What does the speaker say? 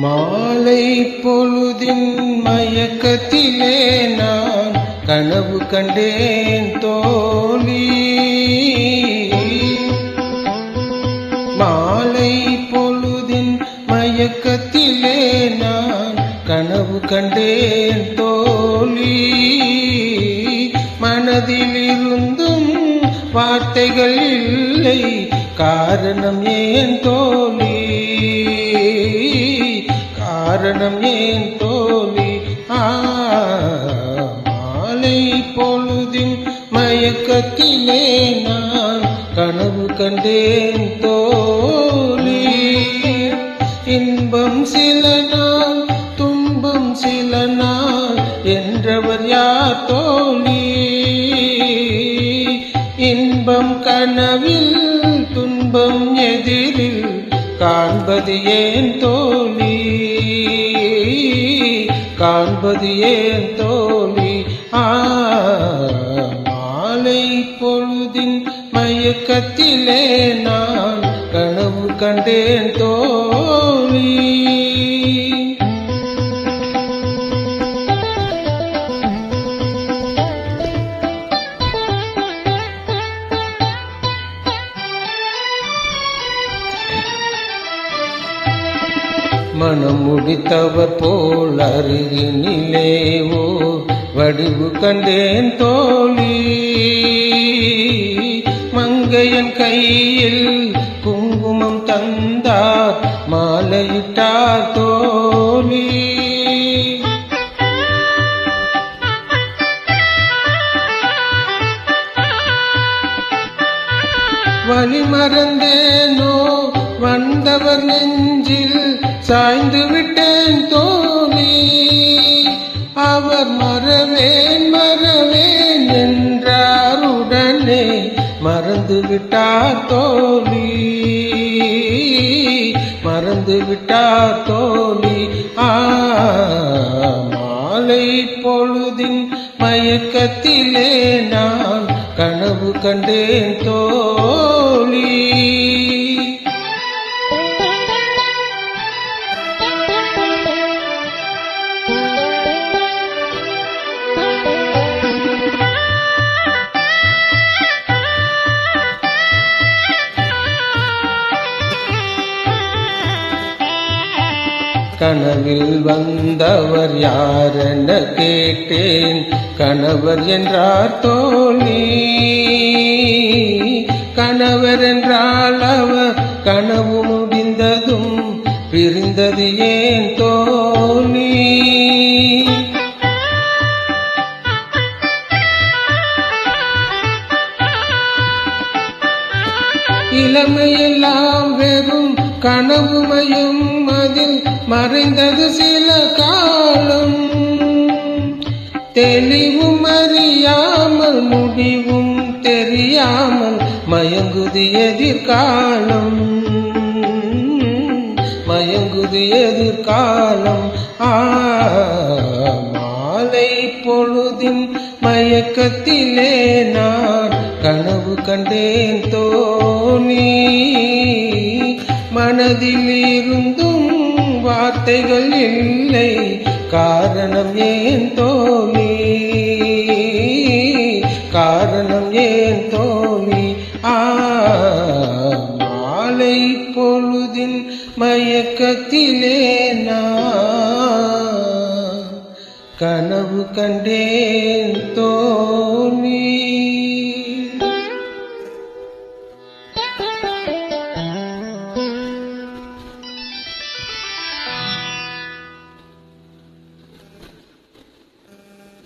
மாலை பொழுதின் மயக்கத்திலே நான் கனவு கண்டேன் தோழி. மாலை பொழுதின் மயக்கத்திலே நான் கனவு கண்டேன் தோழி. மனதில் இருந்தும் வார்த்தைகள் இல்லை, காரணம் ஏன் தோழி? காரணம் ஏன் தோழி? மாலை பொழுதின் மயக்கத்திலே நான் கனவு கண்டேன் தோழி. இன்பம் சில நாள் துன்பம் சில நாள் என்றவர் யார் தோழி? இன்பம் கனவில் துன்பம் எதிரில் காண்பது ஏன் தோழி? காண்பது ஏன் தோழி? மாலை பொழுதின் மயக்கத்திலே நான் கனவு கண்டேன் தோழி. மனம் முடித்தவர் போல் அருகினிலே ஓர் வடிவு கண்டேன் தோழி. மங்கையன் கையில் குங்குமம் தந்தார், மாலையிட்டார் தோழி. வழி மறந்தேனோ வந்தவர் நெஞ்சில் சாய்ந்து விட்டேன் தோழி. அவர் மறவேன் மறவேன் என்றார், உடனே மறந்து விட்டார் தோழி. மறந்து விட்டார் தோழி. மாலை பொழுதின் மயக்கத்திலே நான் கனவு கண்டேன் தோழி. கனவில் வந்தவர் யாரென கேட்டேன், கணவர் என்றார் தோழி. கணவர் என்றால் அவர் கனவு முடிந்ததும் பிரிந்தது ஏன் தோழி? இளமையெல்லாம் வெறும் கனவுமயம், அதில் மறைந்தது சில காலம். தெளிவும் அறியாமல் முடிவும் தெரியாமல் மயங்குது எதிர்காலம். மயங்குது எதிர்காலம். மாலை பொழுதின் மயக்கத்திலே நான் கனவு கண்டேன் தோழி. மனதில் இருந்தும் வார்த்தைகள் இல்லை, காரணம் ஏன் தோழி? காரணம் ஏன் தோழி? மாலை பொழுதின் மயக்கத்திலே நான் கனவு கண்டேன் தோழி.